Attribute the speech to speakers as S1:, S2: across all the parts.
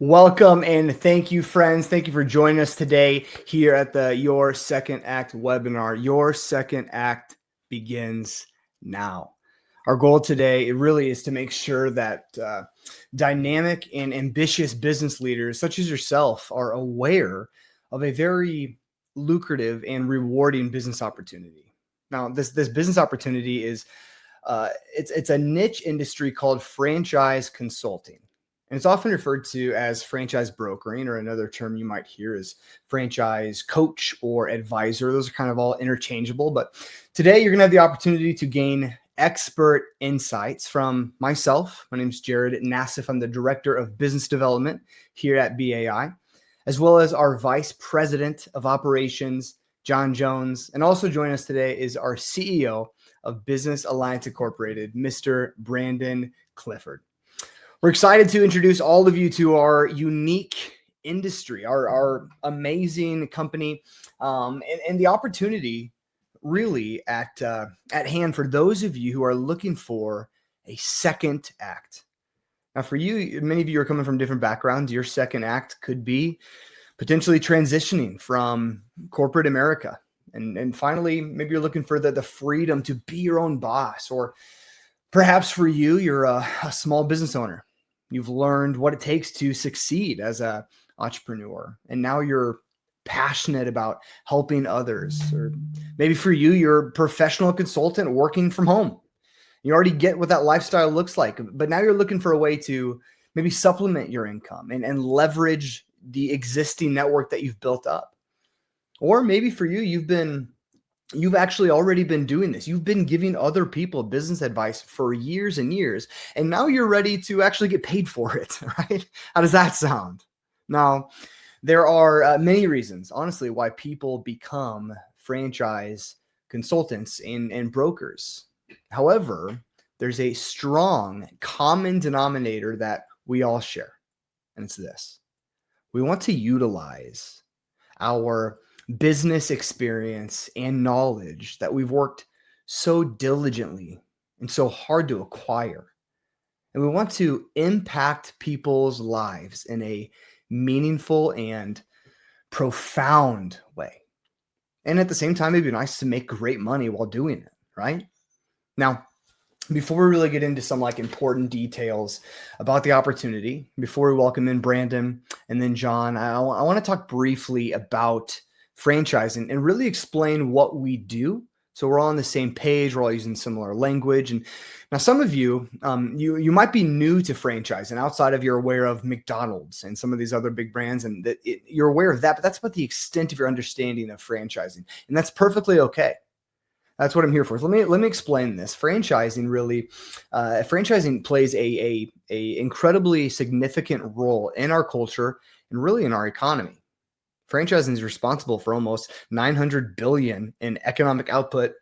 S1: Welcome and thank you, friends. Thank you for joining us today here at the Your Second Act webinar. Your Second Act begins now. Our goal today, it really is to make sure that dynamic and ambitious business leaders such as yourself are aware of a very lucrative and rewarding business opportunity. Now, this business opportunity is it's a niche industry called franchise consulting. And it's often referred to as franchise brokering, or another term you might hear is franchise coach or advisor. Those are kind of all interchangeable. But today you're going to have the opportunity to gain expert insights from myself. My name is Jared Nassif. I'm the Director of Business Development here at BAI, as well as our Vice President of Operations, John Jones. And also joining us today is our CEO of Business Alliance Incorporated, Mr. Brandon Clifford. We're excited to introduce all of you to our unique industry, our amazing company, and the opportunity really at hand for those of you who are looking for a second act. Now, for you, many of you are coming from different backgrounds. Your second act could be potentially transitioning from corporate America. And finally, maybe you're looking for the freedom to be your own boss. Or perhaps for you, you're a small business owner. You've learned what it takes to succeed as an entrepreneur. And now you're passionate about helping others. Or maybe for you, you're a professional consultant working from home. You already get what that lifestyle looks like. But now you're looking for a way to maybe supplement your income and leverage the existing network that you've built up. Or maybe for you, you've actually already been doing this. You've been giving other people business advice for years and years, and now you're ready to actually get paid for it, right? How does that sound? Now, there are many reasons, honestly, why people become franchise consultants and brokers. However, there's a strong common denominator that we all share, and it's this. We want to utilize our business experience and knowledge that we've worked so diligently and so hard to acquire. And we want to impact people's lives in a meaningful and profound way. And at the same time, it'd be nice to make great money while doing it, right? Now, before we really get into some important details about the opportunity, before we welcome in Brandon and then John, I want to talk briefly about franchising and really explain what we do. So we're all on the same page. We're all using similar language. And now some of you, you might be new to franchising outside of you're aware of McDonald's and some of these other big brands, and you're aware of that, but that's about the extent of your understanding of franchising. And that's perfectly okay. That's what I'm here for. So let me explain this. Franchising really, franchising plays a incredibly significant role in our culture and really in our economy. Franchising is responsible for almost $900 billion in economic output,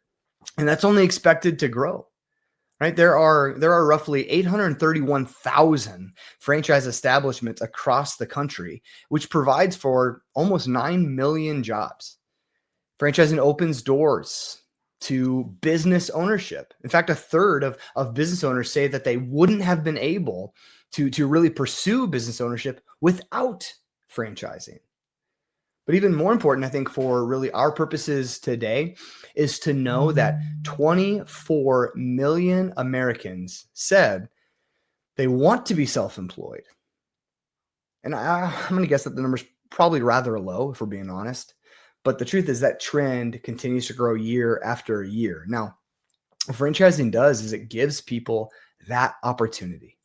S1: and that's only expected to grow. Right? There are roughly 831,000 franchise establishments across the country, which provides for almost 9 million jobs. Franchising opens doors to business ownership. In fact, a third of business owners say that they wouldn't have been able to really pursue business ownership without franchising. But even more important, I think, for really our purposes today is to know that 24 million Americans said they want to be self-employed. And I'm going to guess that the number's probably rather low, if we're being honest. But the truth is that trend continues to grow year after year. Now, what franchising does is it gives people that opportunity.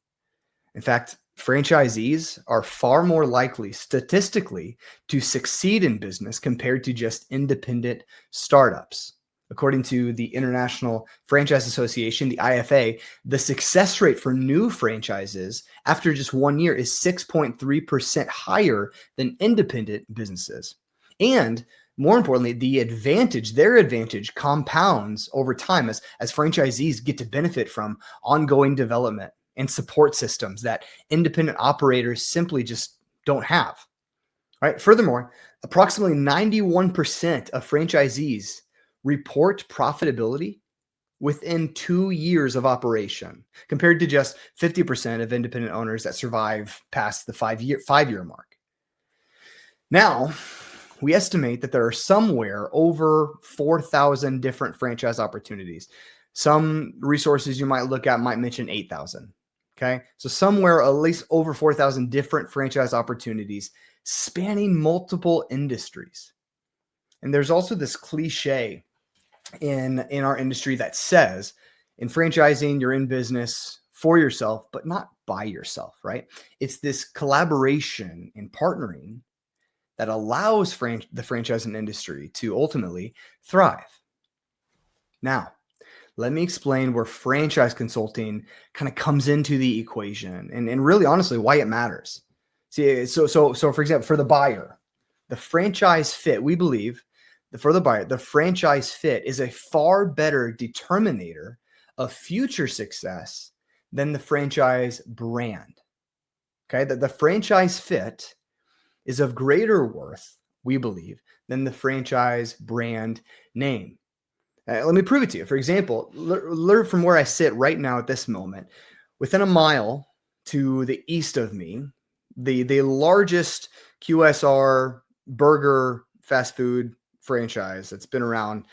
S1: In fact, franchisees are far more likely statistically to succeed in business compared to just independent startups. According to the International Franchise Association, the IFA, the success rate for new franchises after just 1 year is 6.3% higher than independent businesses. And more importantly, their advantage compounds over time as franchisees get to benefit from ongoing development and support systems that independent operators simply just don't have. Right? Furthermore, approximately 91% of franchisees report profitability within 2 years of operation, compared to just 50% of independent owners that survive past the 5-year mark. Now, we estimate that there are somewhere over 4,000 different franchise opportunities. Some resources you might look at might mention 8,000. Okay. So somewhere at least over 4,000 different franchise opportunities spanning multiple industries. And there's also this cliche in our industry that says in franchising, you're in business for yourself, but not by yourself, right? It's this collaboration and partnering that allows the franchising industry to ultimately thrive. Now, let me explain where franchise consulting kind of comes into the equation and really honestly why it matters. See, so for example, for the buyer, the franchise fit, we believe for the buyer, the franchise fit is a far better determinator of future success than the franchise brand. Okay, the franchise fit is of greater worth, we believe, than the franchise brand name. Let me prove it to you. For example, learn from where I sit right now at this moment. Within a mile to the east of me, the largest QSR burger fast food franchise that's been around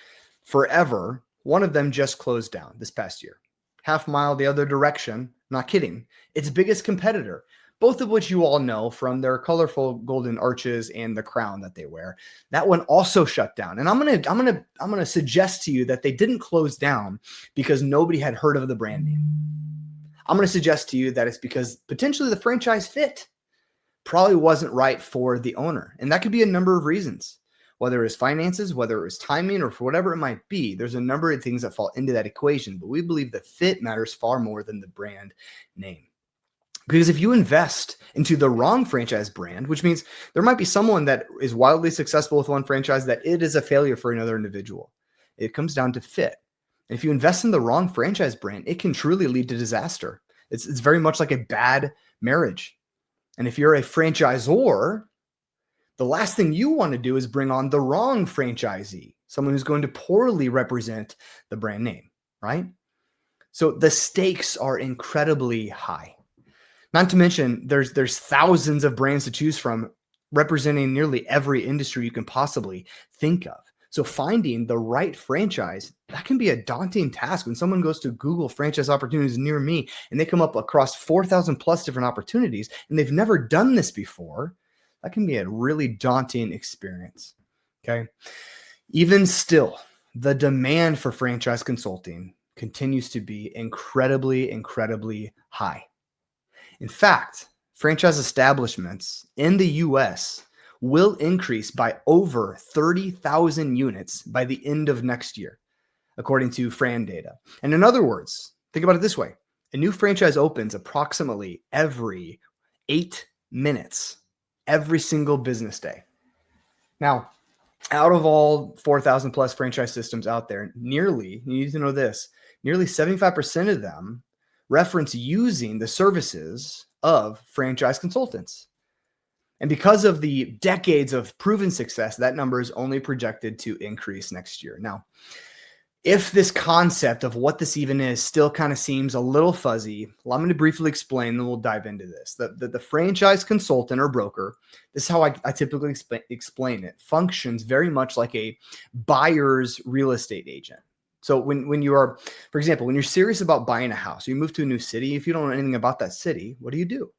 S1: forever, one of them just closed down this past year. Half mile the other direction, not kidding, its biggest competitor, both of which you all know from their colorful golden arches and the crown that they wear. That one also shut down. And I'm gonna suggest to you that they didn't close down because nobody had heard of the brand name. I'm gonna suggest to you that it's because potentially the franchise fit probably wasn't right for the owner. And that could be a number of reasons, whether it's finances, whether it was timing, or for whatever it might be. There's a number of things that fall into that equation, but we believe the fit matters far more than the brand name. Because if you invest into the wrong franchise brand, which means there might be someone that is wildly successful with one franchise that it is a failure for another individual. It comes down to fit. And if you invest in the wrong franchise brand, it can truly lead to disaster. It's very much like a bad marriage. And if you're a franchisor, the last thing you want to do is bring on the wrong franchisee, someone who's going to poorly represent the brand name, right? So the stakes are incredibly high. Not to mention, there's thousands of brands to choose from, representing nearly every industry you can possibly think of. So finding the right franchise, that can be a daunting task. When someone goes to Google franchise opportunities near me and they come up across 4,000 plus different opportunities and they've never done this before, that can be a really daunting experience. Okay. Even still, the demand for franchise consulting continues to be incredibly, incredibly high. In fact, franchise establishments in the US will increase by over 30,000 units by the end of next year, according to Fran data. And in other words, think about it this way. A new franchise opens approximately every 8 minutes, every single business day. Now, out of all 4,000 plus franchise systems out there, you need to know this, nearly 75% of them reference using the services of franchise consultants. And because of the decades of proven success, that number is only projected to increase next year. Now, if this concept of what this even is still kind of seems a little fuzzy, well, I'm going to briefly explain, then we'll dive into this. The franchise consultant or broker, this is how I typically explain it, functions very much like a buyer's real estate agent. So when you are, for example, when you're serious about buying a house, you move to a new city, if you don't know anything about that city, what do?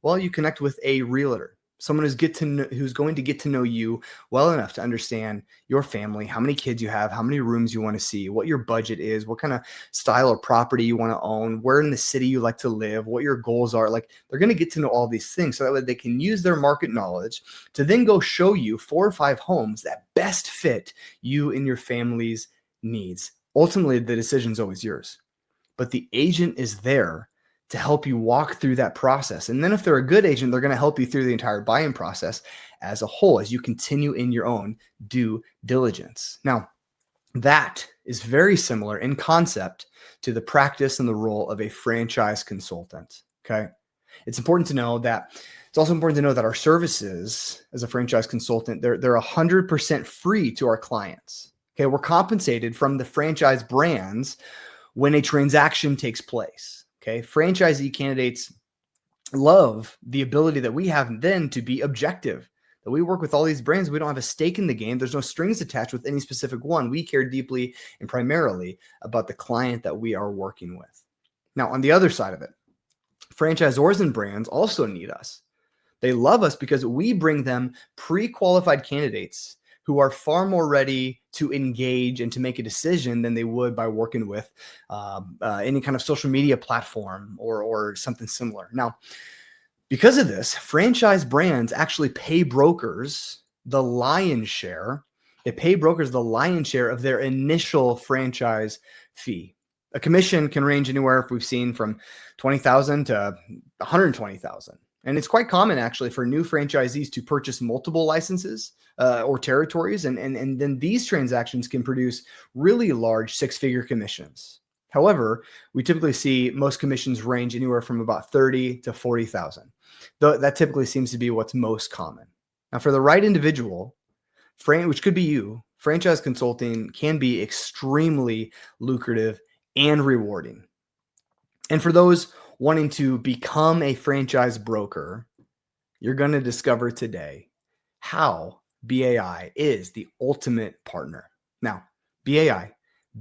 S1: Well, you connect with a realtor, someone who's going to get to know you well enough to understand your family, how many kids you have, how many rooms you want to see, what your budget is, what kind of style or property you want to own, where in the city you like to live, what your goals are. Like, they're going to get to know all these things so that way they can use their market knowledge to then go show you 4 or 5 homes that best fit you and your family's needs. Ultimately, the decision is always yours, but the agent is there to help you walk through that process. And then if they're a good agent, they're going to help you through the entire buying process as a whole, as you continue in your own due diligence. Now, that is very similar in concept to the practice and the role of a franchise consultant. Okay. It's also important to know that our services as a franchise consultant, they're 100% free to our clients. Okay, we're compensated from the franchise brands when a transaction takes place. Okay, franchisee candidates love the ability that we have then to be objective, that we work with all these brands. We don't have a stake in the game. There's no strings attached with any specific one. We care deeply and primarily about the client that we are working with. Now, on the other side of it, franchisors and brands also need us. They love us because we bring them pre-qualified candidates who are far more ready to engage and to make a decision than they would by working with any kind of social media platform or something similar. Now, because of this, franchise brands actually pay brokers the lion's share. They pay brokers the lion's share of their initial franchise fee. A commission can range anywhere, if we've seen, from $20,000 to $120,000. And it's quite common, actually, for new franchisees to purchase multiple licenses or territories. And then these transactions can produce really large six-figure commissions. However, we typically see most commissions range anywhere from about $30,000 to $40,000. That typically seems to be what's most common. Now, for the right individual, which could be you, franchise consulting can be extremely lucrative and rewarding. And for those wanting to become a franchise broker, you're going to discover today how BAI is the ultimate partner. Now, BAI,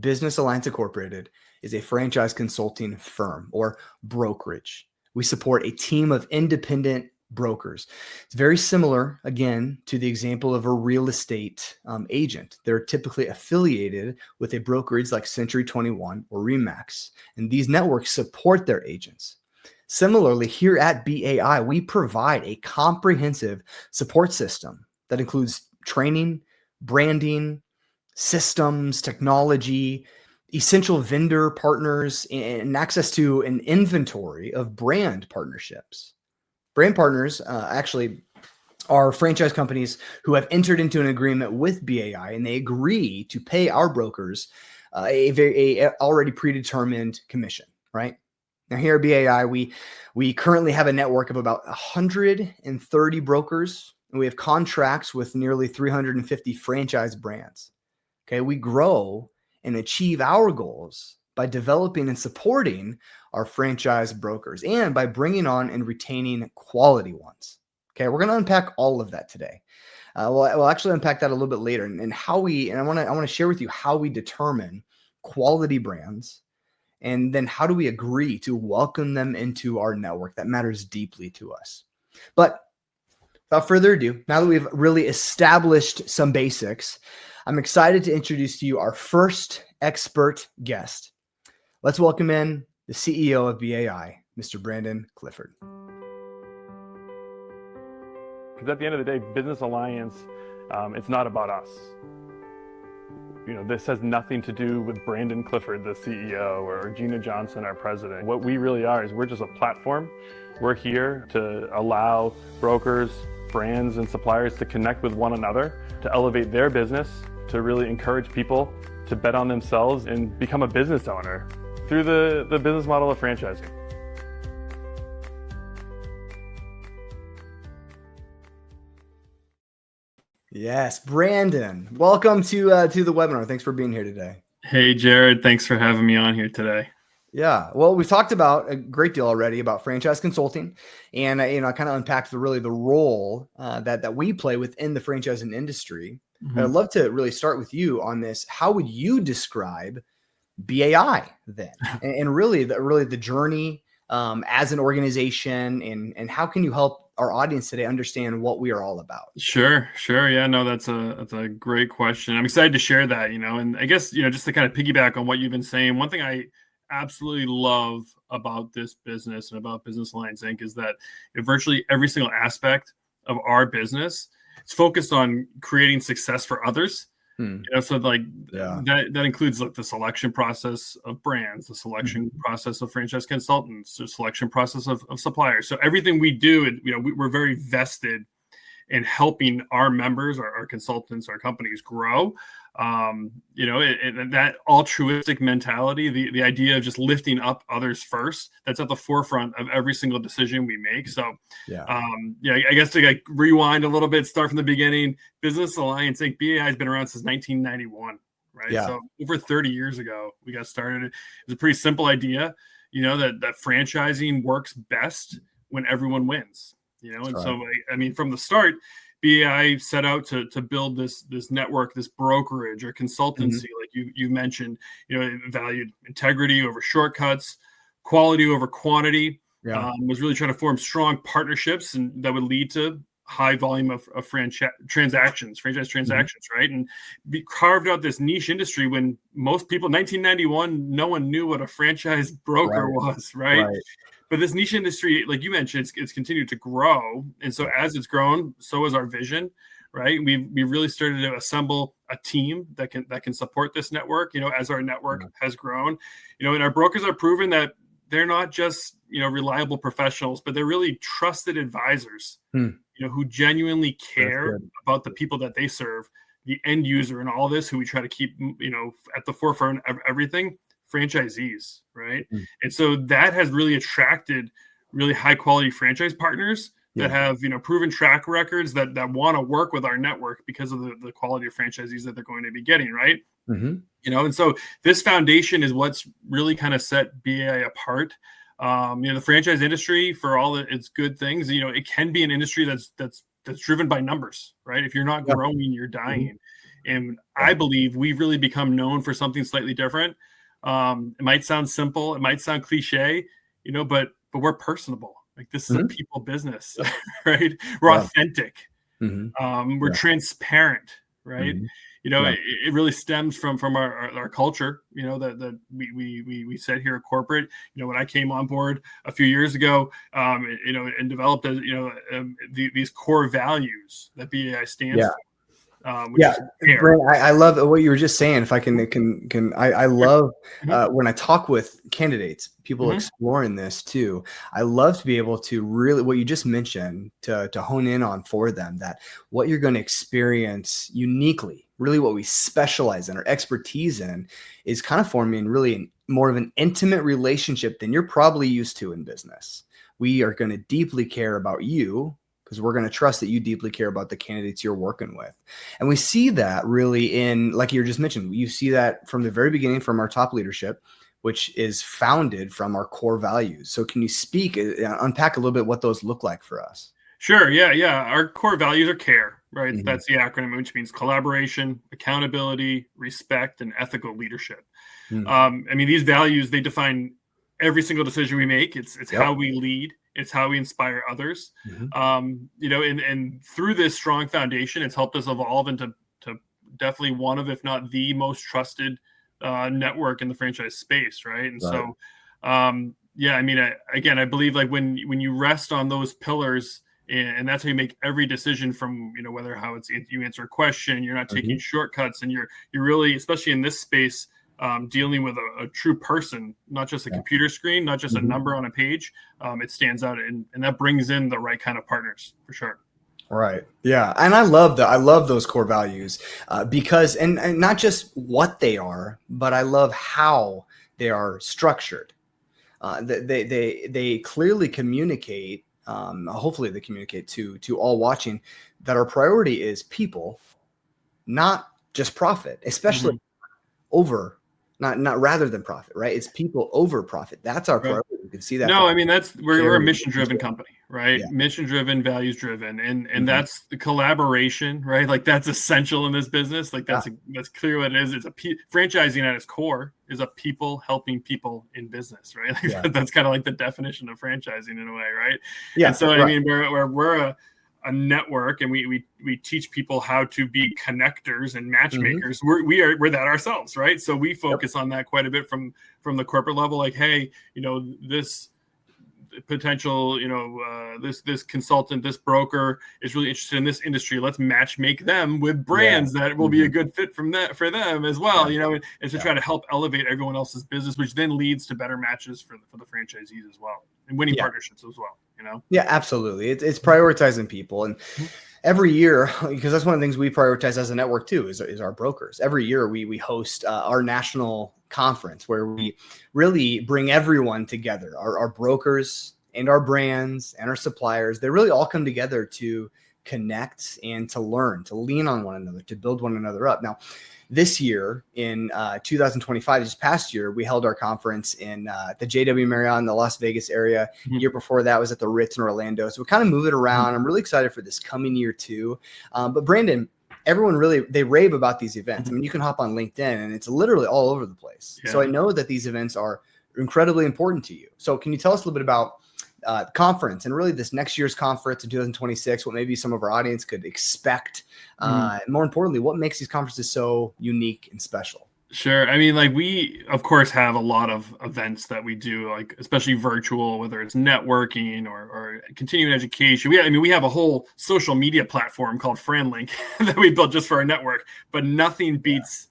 S1: Business Alliance Incorporated, is a franchise consulting firm or brokerage. We support a team of independent brokers. It's very similar, again, to the example of a real estate agent. They're typically affiliated with a brokerage like Century 21 or Remax, and these networks support their agents. Similarly, here at BAI, we provide a comprehensive support system that includes training, branding, systems, technology, essential vendor partners, and access to an inventory of brand partnerships. Brand partners actually are franchise companies who have entered into an agreement with BAI, and they agree to pay our brokers a already predetermined commission, right? Now here at BAI, we currently have a network of about 130 brokers, and we have contracts with nearly 350 franchise brands. Okay, we grow and achieve our goals by developing and supporting our franchise brokers and by bringing on and retaining quality ones. Okay, we're going to unpack all of that today. We'll actually unpack that a little bit later, and I want to share with you how we determine quality brands, and then how do we agree to welcome them into our network. That matters deeply to us. But without further ado, now that we've really established some basics, I'm excited to introduce to you our first expert guest. Let's welcome in the CEO of BAI, Mr. Brandon Clifford.
S2: Because at the end of the day, Business Alliance, it's not about us. You know, this has nothing to do with Brandon Clifford, the CEO, or Gina Johnson, our president. What we really are is we're just a platform. We're here to allow brokers, brands, and suppliers to connect with one another, to elevate their business, to really encourage people to bet on themselves and become a business owner through the business model of franchising.
S1: Yes, Brandon, welcome to the webinar. Thanks for being here today.
S3: Hey, Jared, thanks for having me on here today.
S1: Yeah, well, we've talked about a great deal already about franchise consulting, and I kind of unpacked the role that we play within the franchising industry. Mm-hmm. I'd love to really start with you on this. How would you describe BAI then, and really the journey as an organization, and how can you help our audience today understand what we are all about?
S3: Sure. Yeah, no, that's a great question. I'm excited to share that, and I guess, just to kind of piggyback on what you've been saying, one thing I absolutely love about this business and about Business Alliance Inc. is that virtually every single aspect of our business is focused on creating success for others. So that includes like the selection process of brands, the selection process of franchise consultants, the selection process of suppliers. So everything we do, we're very vested in helping our members, our consultants, our companies grow. That altruistic mentality, the idea of just lifting up others first, that's at the forefront of every single decision we make. So, I guess to rewind a little bit, start from the beginning. Business Alliance Inc. BAI has been around since 1991. right?
S1: Yeah.
S3: So over 30 years ago, we got started. It was a pretty simple idea, that franchising works best when everyone wins,
S1: That's
S3: and
S1: right.
S3: so I mean, from the start, BAI set out to build this network, this brokerage or consultancy, like you mentioned, it valued integrity over shortcuts, quality over quantity.
S1: Yeah.
S3: Was really trying to form strong partnerships and that would lead to high volume of franchise transactions, right? And we carved out this niche industry when most people, 1991, no one knew what a franchise broker was, right? But this niche industry, like you mentioned, it's continued to grow. And so as it's grown, so is our vision, right? We really started to assemble a team that can support this network, as our network has grown, and our brokers are proven that they're not just, reliable professionals, but they're really trusted advisors, who genuinely care about the people that they serve, the end user and all this, who we try to keep, at the forefront of everything, franchisees, right? And so that has really attracted really high quality franchise partners that have, proven track records that want to work with our network because of the quality of franchisees that they're going to be getting, right? And so this foundation is what's really kind of set BAI apart. The franchise industry, for all its good things, it can be an industry that's driven by numbers, right? If you're not growing, you're dying. And I believe we've really become known for something slightly different. It might sound simple, it might sound cliche, but we're personable. Like, this is a people business, right? We're authentic. We're transparent, right? It really stems from our culture, that we set here at corporate. When I came on board a few years ago, and developed these core values that BAI stands for.
S1: Brent, I love what you were just saying. If I I love when I talk with candidates, people exploring this too. I love to be able to really, what you just mentioned, to hone in on for them, that what you're going to experience uniquely, really what we specialize in, our expertise in, is kind of forming really more of an intimate relationship than you're probably used to in business. We are going to deeply care about you, because we're going to trust that you deeply care about the candidates you're working with. And we see that really in, like you just mentioned, you see that from the very beginning from our top leadership, which is founded from our core values. So can you unpack a little bit what those look like for us?
S3: Sure. Yeah. Our core values are CARE, right? That's the acronym, which means collaboration, accountability, respect, and ethical leadership. I mean, these values, they define every single decision we make. It's how we lead. It's how we inspire others. And through this strong foundation, it's helped us evolve into definitely one of, if not the most trusted network in the franchise space, right? And so, I mean, I believe, like, when you rest on those pillars, and that's how you make every decision, from whether how you answer a question, you're not taking shortcuts, and you're really, especially in this space, dealing with a true person, not just a computer screen, not just a number on a page. It stands out, and that brings in the right kind of partners for sure.
S1: Right. Yeah. And I love that. I love those core values because, and not just what they are, but I love how they are structured. They clearly communicate. Hopefully they communicate to all watching that our priority is people, not just profit, especially over, not rather than profit, right? It's people over profit. That's our priority. You can see that.
S3: No, I mean, we're a mission-driven company, right? Mission-driven, values-driven, and that's the collaboration, right? Like, that's essential in this business. Like, that's clear what it is. It's franchising at its core is a people helping people in business, right? Like, that's kind of like the definition of franchising in a way, right? Yeah. And so, I mean, we're a network, and we teach people how to be connectors and matchmakers. We're that ourselves, right? So we focus on that quite a bit from the corporate level. Like, hey, this potential, this consultant, this broker is really interested in this industry. Let's match make them with brands that will be a good fit for them as well. And to try to help elevate everyone else's business, which then leads to better matches for the franchisees as well, and winning partnerships as well.
S1: Yeah, absolutely. It's prioritizing people, and every year, because that's one of the things we prioritize as a network too, is our brokers. Every year we host our national conference where we really bring everyone together, our brokers and our brands and our suppliers. They really all come together to connect and to learn, to lean on one another, to build one another up. Now, this year in 2025, this past year, we held our conference in the JW Marriott in the Las Vegas area. Year before that was at the Ritz in Orlando. So we kind of move it around. I'm really excited for this coming year too. But Brandon, everyone really, they rave about these events. I mean, you can hop on LinkedIn and it's literally all over the place. So I know that these events are incredibly important to you. So can you tell us a little bit about conference and really this next year's conference in 2026, what maybe some of our audience could expect? And more importantly, what makes these conferences so unique and special?
S3: Sure. I mean, like we, of course, have a lot of events that we do, like especially virtual, whether it's networking or continuing education. We have a whole social media platform called FranLink that we built just for our network, but nothing beats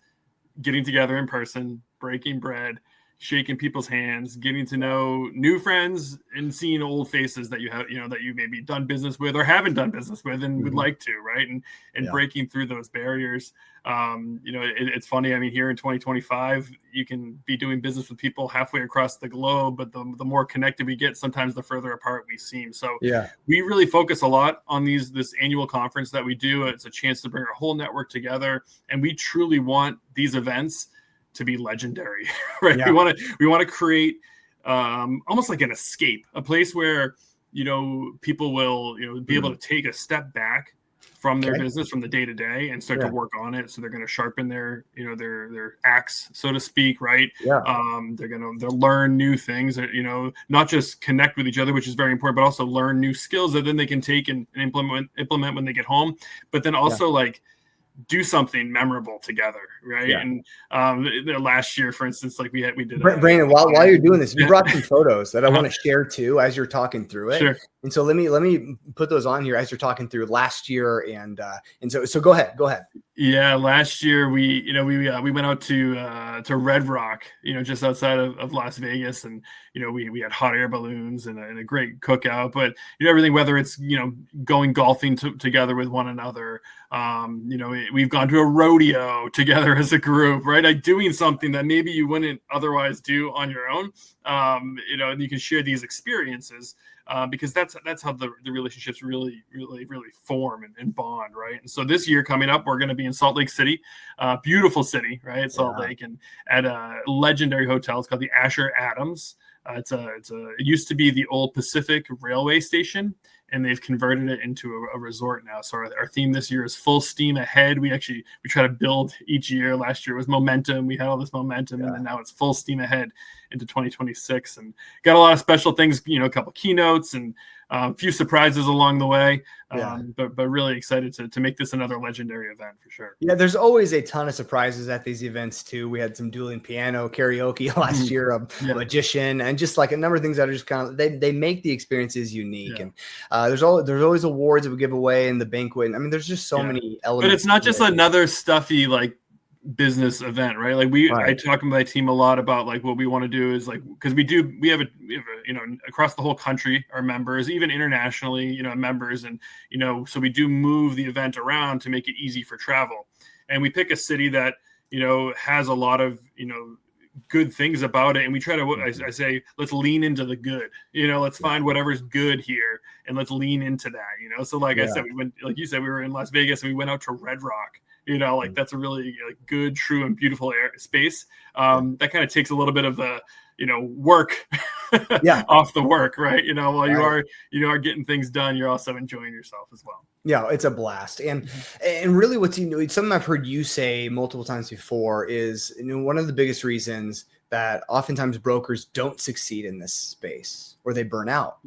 S3: getting together in person, breaking bread, shaking people's hands, getting to know new friends, and seeing old faces that you have, that you maybe done business with or haven't done business with and would like to, right? And breaking through those barriers. It's funny. I mean, here in 2025, you can be doing business with people halfway across the globe, but the more connected we get, sometimes the further apart we seem. So we really focus a lot on this annual conference that we do. It's a chance to bring our whole network together, and we truly want these events to be legendary, right? We want to create almost like an escape, a place where people will be able to take a step back from their business, from the day to day, and start to work on it. So they're going to sharpen their their axe, so to speak, right? They'll learn new things, not just connect with each other, which is very important, but also learn new skills that then they can take and implement when they get home. But then also do something memorable together, right? And last year, for instance, like we did.
S1: Brandon, while you're doing this, you brought some photos that I want to share too as you're talking through it.
S3: Sure.
S1: And so let me put those on here as you're talking through last year, and so go ahead.
S3: Yeah, last year we went out to Red Rock, just outside of Las Vegas, and we had hot air balloons and a great cookout. But everything, whether it's going golfing together with one another, we've gone to a rodeo together as a group, right? Like doing something that maybe you wouldn't otherwise do on your own, and you can share these experiences. Because that's how the relationships really form and bond, right? And so this year coming up, we're going to be in Salt Lake City, beautiful city, right? Salt Lake, and at a legendary hotel. It's called the Asher Adams. It used to be the old Pacific Railway station, and they've converted it into a resort now. So our theme this year is full steam ahead. We try to build each year. Last year was momentum. We had all this momentum, and then now it's full steam ahead into 2026, and got a lot of special things, a couple keynotes and a few surprises along the way. But really excited to make this another legendary event for sure.
S1: Yeah, there's always a ton of surprises at these events too. We had some dueling piano karaoke last year, a magician, and just like a number of things that are just kind of they make the experiences unique. And there's always awards that we give away in the banquet. I mean, there's just so many elements.
S3: But it's not just another stuffy like business event, right? Like I talk with my team a lot about like what we want to do is like, because we have across the whole country, our members, even internationally, members, and so we do move the event around to make it easy for travel, and we pick a city that has a lot of good things about it, and we try to I say let's lean into the good, let's find whatever's good here and let's lean into that, so like I said, we went, like you said, we were in Las Vegas and we went out to Red Rock. That's a really good, true, and beautiful space. That kind of takes a little bit of the, work off the work, right? While you are getting things done, you're also enjoying yourself as well.
S1: Yeah, it's a blast. And really what's something I've heard you say multiple times before is one of the biggest reasons that oftentimes brokers don't succeed in this space or they burn out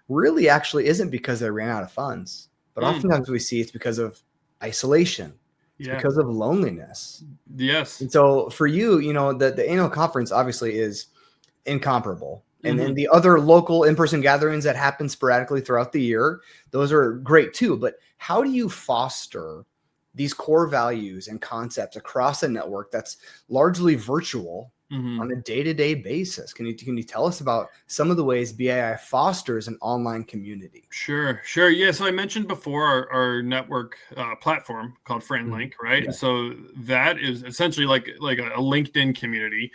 S1: really actually isn't because they ran out of funds, but oftentimes we see it's because of isolation. It's because of loneliness.
S3: Yes.
S1: And so for you, the annual conference obviously is incomparable. And then the other local in-person gatherings that happen sporadically throughout the year, those are great too. But how do you foster these core values and concepts across a network that's largely virtual on a day-to-day basis? Can you tell us about some of the ways BAI fosters an online community?
S3: Sure. Yeah. So I mentioned before our network platform called FranLink, right? And so that is essentially like a LinkedIn community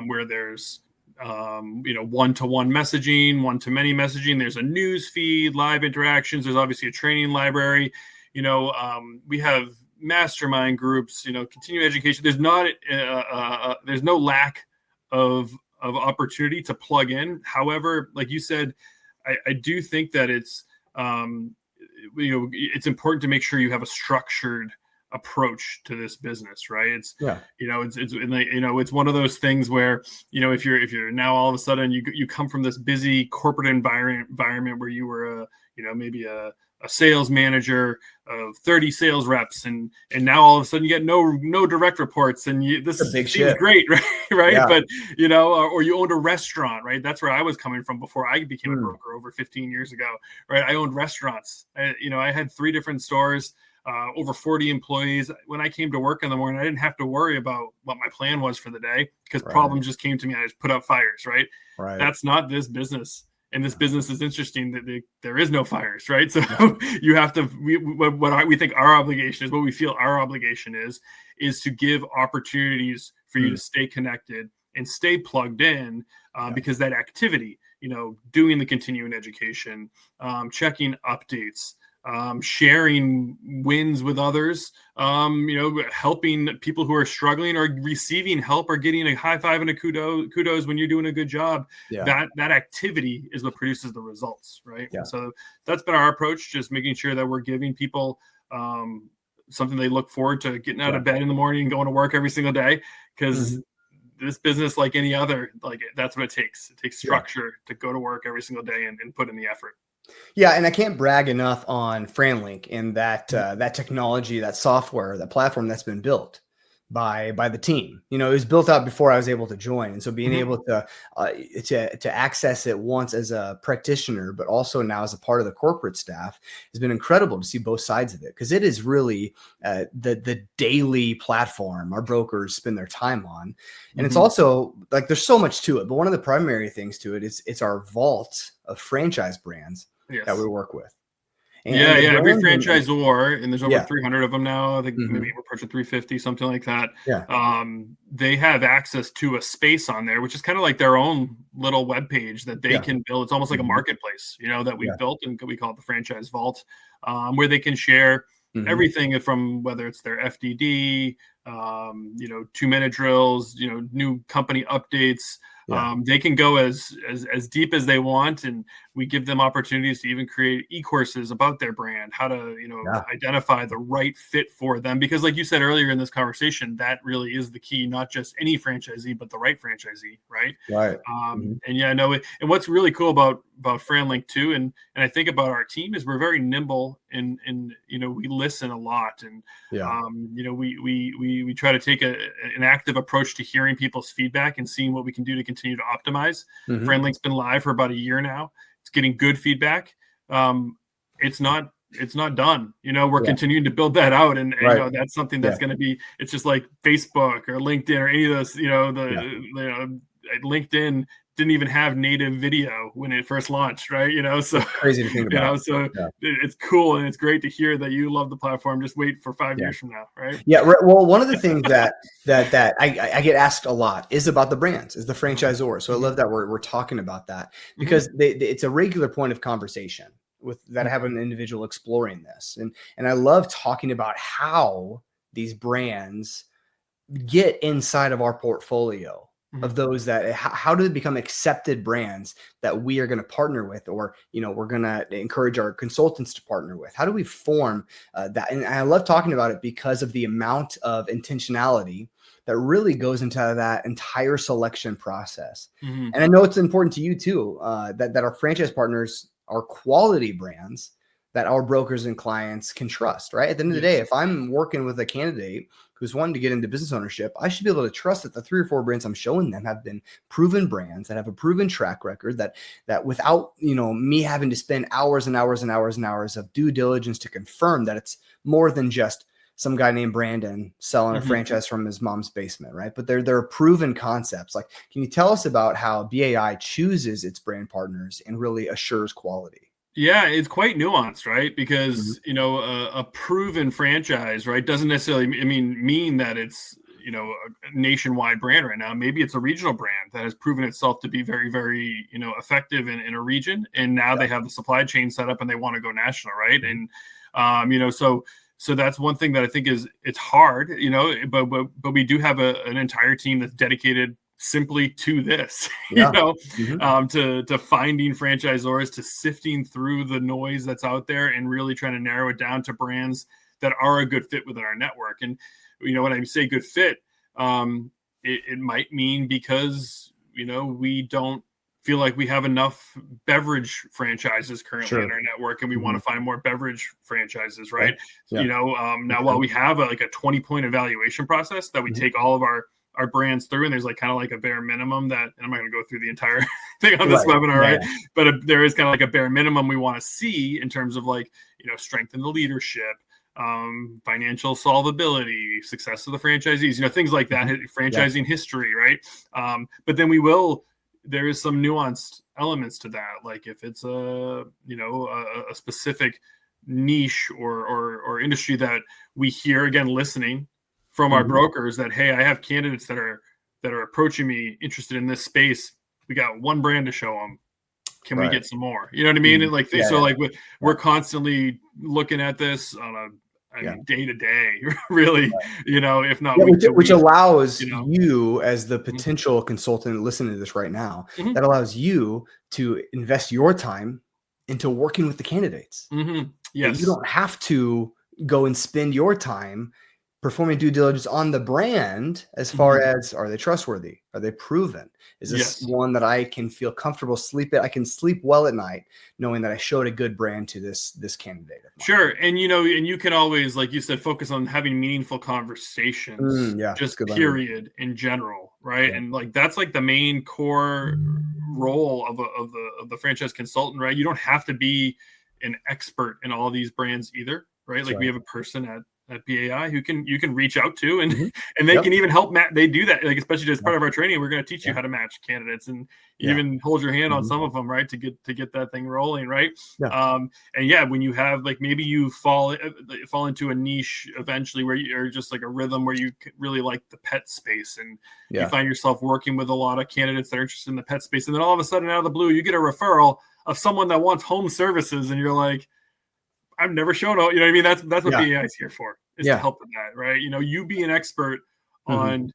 S3: where there's one-to-one messaging, one-to-many messaging. There's a news feed, live interactions. There's obviously a training library. We have mastermind groups, continuing education. There's no lack of opportunity to plug in. However, like you said, I do think that it's important to make sure you have a structured approach to this business, right? It's one of those things where if you're now all of a sudden you come from this busy corporate environment where you were maybe a sales manager of 30 sales reps, and now all of a sudden you get no direct reports, and this seems great, right? Yeah. But or you owned a restaurant, right? That's where I was coming from before I became a broker over 15 years ago, right? I owned restaurants. I had 3 different stores, over 40 employees. When I came to work in the morning, I didn't have to worry about what my plan was for the day, because problems just came to me. I just put out fires, right? That's not this business. And this business is interesting that there is no fires, right? So you have to, what we think our obligation is, what we feel our obligation is to give opportunities for you to stay connected and stay plugged in, because that activity, doing the continuing education, checking updates, sharing wins with others, helping people who are struggling or receiving help or getting a high five and a kudos when you're doing a good job. That activity is what produces the results, right? So that's been our approach, just making sure that we're giving people something they look forward to, getting out of bed in the morning and going to work every single day, because this business, like any other, that's what it takes. It takes structure to go to work every single day and put in the effort.
S1: Yeah, and I can't brag enough on FranLink and that that technology, that software, that platform that's been built by the team. It was built out before I was able to join, and so being able to access it once as a practitioner, but also now as a part of the corporate staff, has been incredible to see both sides of it, because it is really the daily platform our brokers spend their time on, and it's also there's so much to it. But one of the primary things to it is it's our vault of franchise brands that we work with.
S3: And every franchisor, and there's over 300 of them now. I think maybe we're approaching 350, something like that. They have access to a space on there, which is kind of like their own little web page that they can build. It's almost like a marketplace, that we've built, and we call it the Franchise Vault, where they can share everything from whether it's their FDD, 2-minute drills, new company updates. They can go as deep as they want, and we give them opportunities to even create e-courses about their brand, how to identify the right fit for them, because like you said earlier in this conversation, that really is the key, not just any franchisee, but the right franchisee, right? And what's really cool about FranLink too, and I think about our team, is we're very nimble, and we listen a lot, and we try to take an active approach to hearing people's feedback and seeing what we can do to continue to optimize. FranLink's been live for about a year now. It's getting good feedback. It's not done. We're continuing to build that out, and that's something that's going to be. It's just like Facebook or LinkedIn or any of those. LinkedIn didn't even have native video when it first launched, right? So
S1: it's crazy to think about.
S3: It's cool, and it's great to hear that you love the platform. Just wait for 5 years from now, right?
S1: Well, one of the things that I get asked a lot is about the brands, is the franchisor. So I love that we're talking about that, because it's a regular point of conversation that I have an individual exploring this, and I love talking about how these brands get inside of our portfolio. Of those that, how do they become accepted brands that we are going to partner with, or we're going to encourage our consultants to partner with? How do we form that? And I love talking about it because of the amount of intentionality that really goes into that entire selection process. And I know it's important to you too, that our franchise partners are quality brands that our brokers and clients can trust, right? At the end of the day, if I'm working with a candidate who's wanting to get into business ownership, I should be able to trust that the 3 or 4 brands I'm showing them have been proven brands that have a proven track record, that without, me having to spend hours and hours and hours and hours of due diligence to confirm that it's more than just some guy named Brandon selling a franchise from his mom's basement, right? But they're proven concepts. Can you tell us about how BAI chooses its brand partners and really assures quality?
S3: Yeah, it's quite nuanced, right? Because, a proven franchise, right, doesn't necessarily mean that it's, a nationwide brand right now. Maybe it's a regional brand that has proven itself to be very, very, effective in a region. And now they have the supply chain set up and they want to go national. Right. And, so that's one thing that I think it's hard, but we do have an entire team that's dedicated simply to this, to finding franchisors, to sifting through the noise that's out there and really trying to narrow it down to brands that are a good fit within our network. And, when I say good fit, it might mean because, we don't feel like we have enough beverage franchises currently in our network, and we want to find more beverage franchises, right? Now, while we have a 20-point evaluation process that we take all of our brands through, and there's kind of a bare minimum that, and I'm not going to go through the entire thing on this webinar, right? But there is kind of a bare minimum we want to see in terms of strength in the leadership, financial solvability, success of the franchisees, things like that, franchising history, right? But then there is some nuanced elements to that. Like if it's a specific niche or industry that we hear, again, listening from our brokers that, hey, I have candidates that are approaching me interested in this space. We got one brand to show them. Can we get some more? You know what I mean? And we're constantly looking at this on day to day, really, if not
S1: which allows you as the potential consultant listening to this right now, that allows you to invest your time into working with the candidates.
S3: Yes.
S1: You don't have to go and spend your time performing due diligence on the brand as far as, are they trustworthy? Are they proven? Is this one that I can feel comfortable I can sleep well at night knowing that I showed a good brand to this candidate.
S3: Sure. And, and you can always, like you said, focus on having meaningful conversations, just period in general. Right. Yeah. And that's the main core role of the franchise consultant, right? You don't have to be an expert in all these brands either. Right. We have a person at BAI who you can reach out to, and they can even help they do that, especially as part of our training. We're going to teach you how to match candidates and even hold your hand on some of them, right, to get that thing rolling, right? And when you have maybe you fall into a niche eventually where you're just a rhythm where you really like the pet space, and you find yourself working with a lot of candidates that are interested in the pet space, and then all of a sudden out of the blue you get a referral of someone that wants home services, and you're like, I've never shown up. You know what I mean? That's what BAI is here for, is to help with that, right? You be an expert on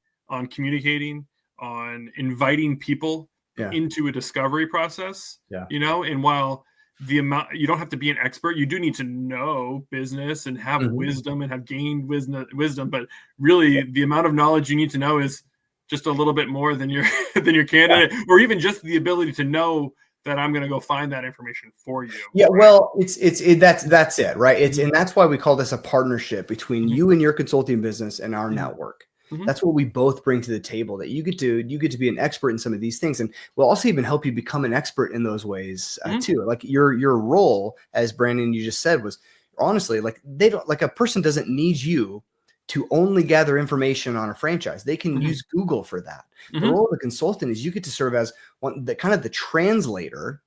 S3: communicating, on inviting people into a discovery process. And while you don't have to be an expert, you do need to know business and have wisdom and have gained wisdom. But really, the amount of knowledge you need to know is just a little bit more than your candidate, or even just the ability to know that I'm going to go find that information for you.
S1: Yeah, well, that's it, right? And that's why we call this a partnership between you and your consulting business and our network. That's what we both bring to the table, that you get to be an expert in some of these things, and we'll also even help you become an expert in those ways too. Like your role, as Brandon, you just said, was honestly a person doesn't need you to only gather information on a franchise. They can use Google for that. The role of the consultant is you get to serve as the translator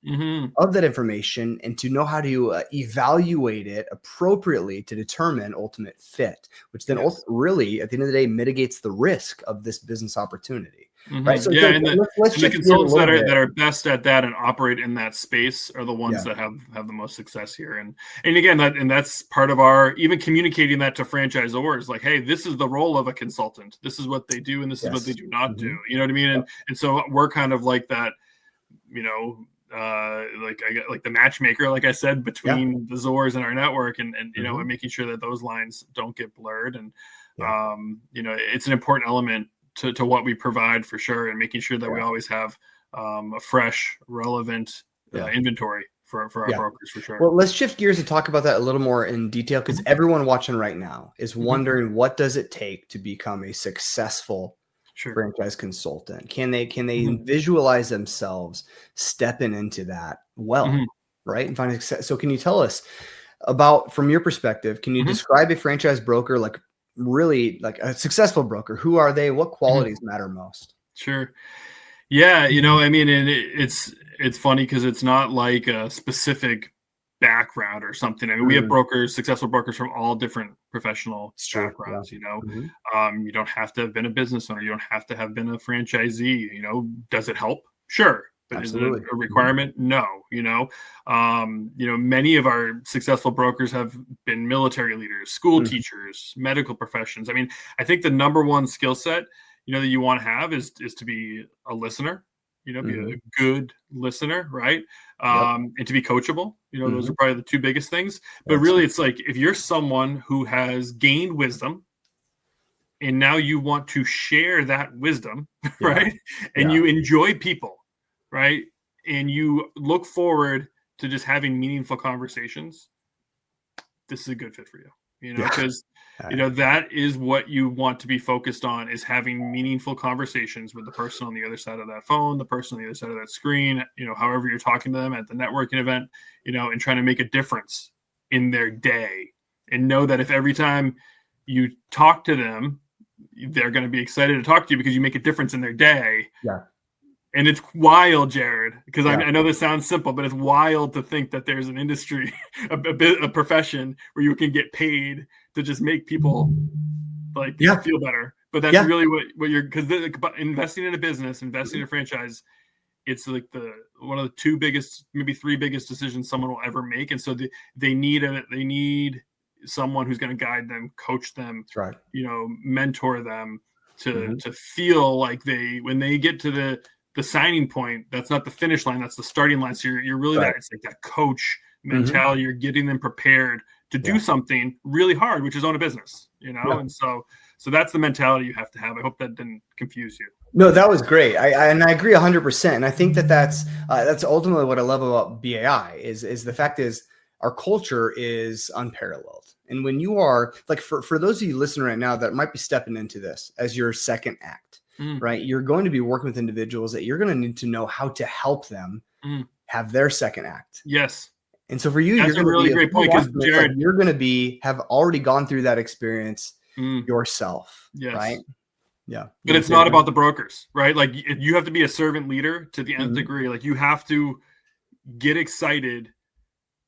S1: of that information, and to know how to evaluate it appropriately to determine ultimate fit, which then really, at the end of the day, mitigates the risk of this business opportunity. Right. So
S3: and the consultants that are best at that and operate in that space are the ones that have the most success here. And again, that's part of our even communicating that to franchisors, like, hey, this is the role of a consultant. This is what they do, and this is what they do not do. You know what I mean? And so we're kind of like that, like the matchmaker, like I said, between the Zors and our network, and and making sure that those lines don't get blurred. And it's an important element to what we provide, for sure, and making sure that we always have a fresh, relevant inventory for our brokers, for sure.
S1: Well, let's shift gears and talk about that a little more in detail, because everyone watching right now is wondering, what does it take to become a successful franchise consultant? Can they visualize themselves stepping into that right, and finding success? So can you tell us about, from your perspective, can you describe a franchise broker, really like a successful broker? Who are they? What qualities matter most?
S3: Sure. Yeah. I mean, and it's funny because it's not like a specific background or something. I mean, we have brokers, successful brokers from all different professional backgrounds, you don't have to have been a business owner. You don't have to have been a franchisee, does it help? Sure. But
S1: Absolutely.
S3: Is it a requirement? No, many of our successful brokers have been military leaders, school teachers, medical professions. I mean, I think the number one skill set, that you want to have is to be a listener, be a good listener, right? And to be coachable, those are probably the two biggest things. But really, it's like if you're someone who has gained wisdom and now you want to share that wisdom, right? And you enjoy people, right? And you look forward to just having meaningful conversations, this is a good fit for you, because that is what you want to be focused on, is having meaningful conversations with the person on the other side of that phone, the person on the other side of that screen, however you're talking to them at the networking event, and trying to make a difference in their day, and know that if every time you talk to them, they're going to be excited to talk to you because you make a difference in their day.
S1: Yeah.
S3: And it's wild, Jared, because I know this sounds simple, but it's wild to think that there's an industry, a profession where you can get paid to just make people feel better. But that's really what you're, because investing in a business, investing in a franchise, it's like one of the two biggest, maybe three biggest decisions someone will ever make. And so they need someone who's going to guide them, coach them, mentor them to feel like when they get to the signing point, that's not the finish line, that's the starting line. So you're really it's like that coach mentality. You're getting them prepared to do something really hard, which is own a business, and so that's the mentality you have to have. I hope that didn't confuse you.
S1: No, that was great. I agree 100%. And I think that's ultimately what I love about BAI is the fact is our culture is unparalleled. And when you are like, for those of you listening right now that might be stepping into this as your second act, right? You're going to be working with individuals that you're going to need to know how to help them have their second act.
S3: Yes.
S1: And so for you,
S3: that's a really great point, because Jared,
S1: you're going to have already gone through that experience yourself, right? Yeah.
S3: But it's not about the brokers, right? Like you have to be a servant leader to the nth degree. Like you have to get excited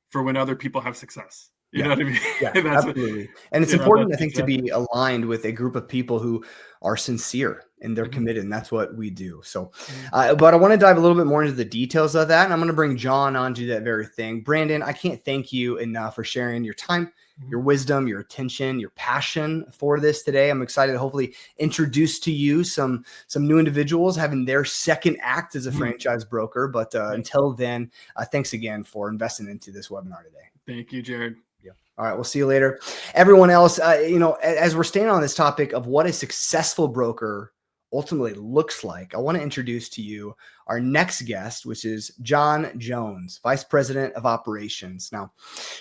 S3: for when other people have success. You know what I mean?
S1: Yeah, absolutely. And it's important, I think, to be aligned with a group of people who are sincere and they're committed, and that's what we do. So, but I want to dive a little bit more into the details of that, and I'm going to bring John on to that very thing. Brandon, I can't thank you enough for sharing your time, your wisdom, your attention, your passion for this today. I'm excited to hopefully introduce to you some new individuals having their second act as a franchise broker. But until then, thanks again for investing into this webinar today.
S3: Thank you, Jared.
S1: All right. We'll see you later. Everyone else, as we're staying on this topic of what a successful broker ultimately looks like, I want to introduce to you our next guest, which is John Jones, Vice President of Operations. Now,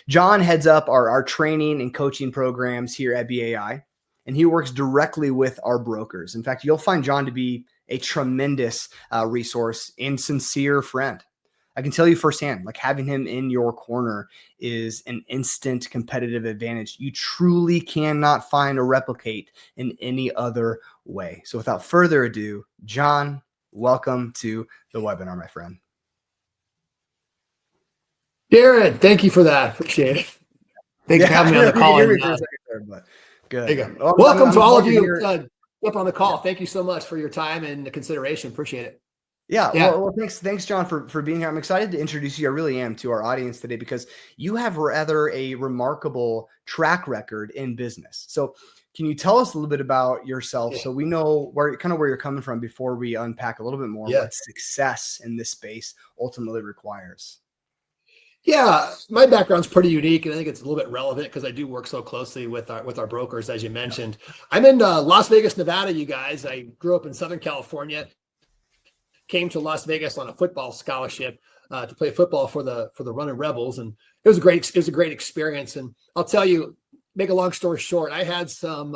S1: John heads up our training and coaching programs here at BAI, and he works directly with our brokers. In fact, you'll find John to be a tremendous resource and sincere friend. I can tell you firsthand, like having him in your corner is an instant competitive advantage you truly cannot find or replicate in any other way. So without further ado, John, welcome to the webinar, my friend.
S4: Jared, thank you for that. Appreciate it. Thanks for having me on the call.
S1: Good.
S4: There you go. Well, welcome to all of you up on the call. Thank you so much for your time and the consideration. Appreciate it.
S1: Yeah. Well, thanks, John, for being here. I'm excited to introduce you. I really am, to our audience today, because you have rather a remarkable track record in business. So can you tell us a little bit about yourself so we know where you're coming from before we unpack a little bit more what success in this space ultimately requires?
S4: Yeah, my background's pretty unique, and I think it's a little bit relevant because I do work so closely with our brokers, as you mentioned. I'm in Las Vegas, Nevada, you guys. I grew up in Southern California. Came to Las Vegas on a football scholarship to play football for the Running Rebels, and it was a great experience. And I'll tell you, make a long story short, I had some